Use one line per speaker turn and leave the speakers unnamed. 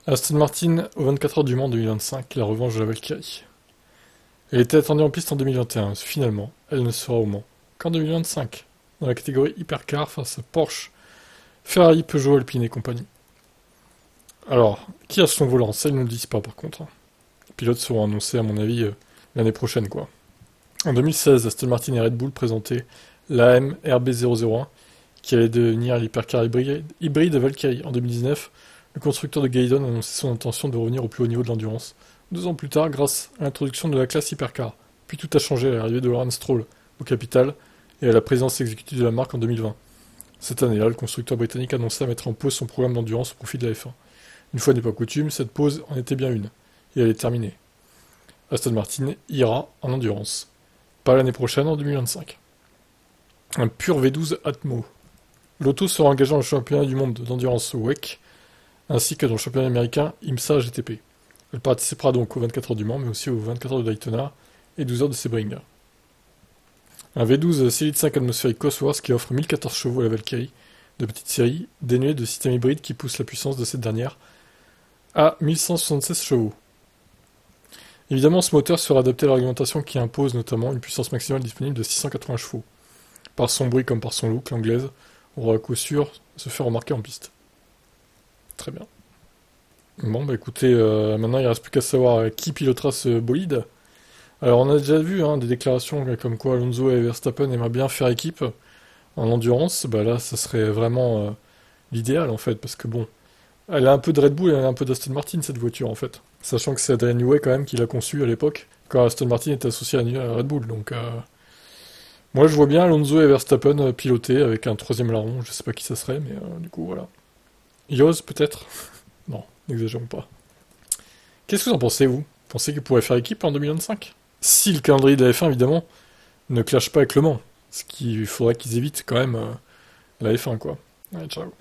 Aston Martin au 24 heures du Mans 2025, la revanche de la Valkyrie. Elle était attendue en piste en 2021, finalement, elle ne sera au Mans qu'en 2025, dans la catégorie Hypercar face à Porsche, Ferrari, Peugeot, Alpine et compagnie. Alors, qui a son volant? Ça, ils ne le disent pas par contre. Les pilotes seront annoncés, à mon avis, l'année prochaine, quoi. En 2016, Aston Martin et Red Bull présentaient l'AM RB001, qui allait devenir l'hypercar hybride Valkyrie. En 2019, le constructeur de Gaydon a annoncé son intention de revenir au plus haut niveau de l'endurance. 2 ans plus tard, grâce à l'introduction de la classe hypercar. Puis tout a changé à l'arrivée de Lawrence Stroll au capital et à la présidence exécutive de la marque en 2020. Cette année-là, le constructeur britannique annonçait mettre en pause son programme d'endurance au profit de la F1. Une fois n'est pas coutume, cette pause en était bien une, et elle est terminée. Aston Martin ira en endurance. Pas l'année prochaine, en 2025. Un pur V12 Atmo. L'auto sera engagé dans le championnat du monde d'endurance WEC, ainsi que dans le championnat américain IMSA GTP. Elle participera donc aux 24 heures du Mans, mais aussi aux 24 heures de Daytona et 12 heures de Sebring. Un V12 Solid 5 atmosphérique Cosworth qui offre 1014 chevaux à la Valkyrie, de petite série, dénué de système hybride qui pousse la puissance de cette dernière à 1176 chevaux. Évidemment, ce moteur sera adapté à l'argumentation qui impose notamment une puissance maximale disponible de 680 chevaux. Par son bruit comme par son look, l'anglaise aura à coup sûr se faire remarquer en piste. Très bien. Bon, bah écoutez, maintenant il ne reste plus qu'à savoir qui pilotera ce bolide. Alors on a déjà vu des déclarations comme quoi Alonso et Verstappen aimeraient bien faire équipe en endurance. Bah là, ça serait vraiment l'idéal en fait, parce que bon, elle a un peu de Red Bull et elle a un peu d'Aston Martin cette voiture en fait. Sachant que c'est Adrian Newey quand même qui l'a conçue à l'époque, quand Aston Martin était associé à Red Bull. Donc moi je vois bien Alonso et Verstappen piloter avec un troisième larron, je sais pas qui ça serait, mais du coup voilà. Yoz peut-être. Non, n'exagérons pas. Qu'est-ce que vous en pensez, vous? Pensez qu'ils pourraient faire équipe en 2025? Si le calendrier de la F1, évidemment, ne clash pas avec Le Mans. Ce qu'il faudrait qu'ils évitent quand même la F1, quoi. Allez, ciao.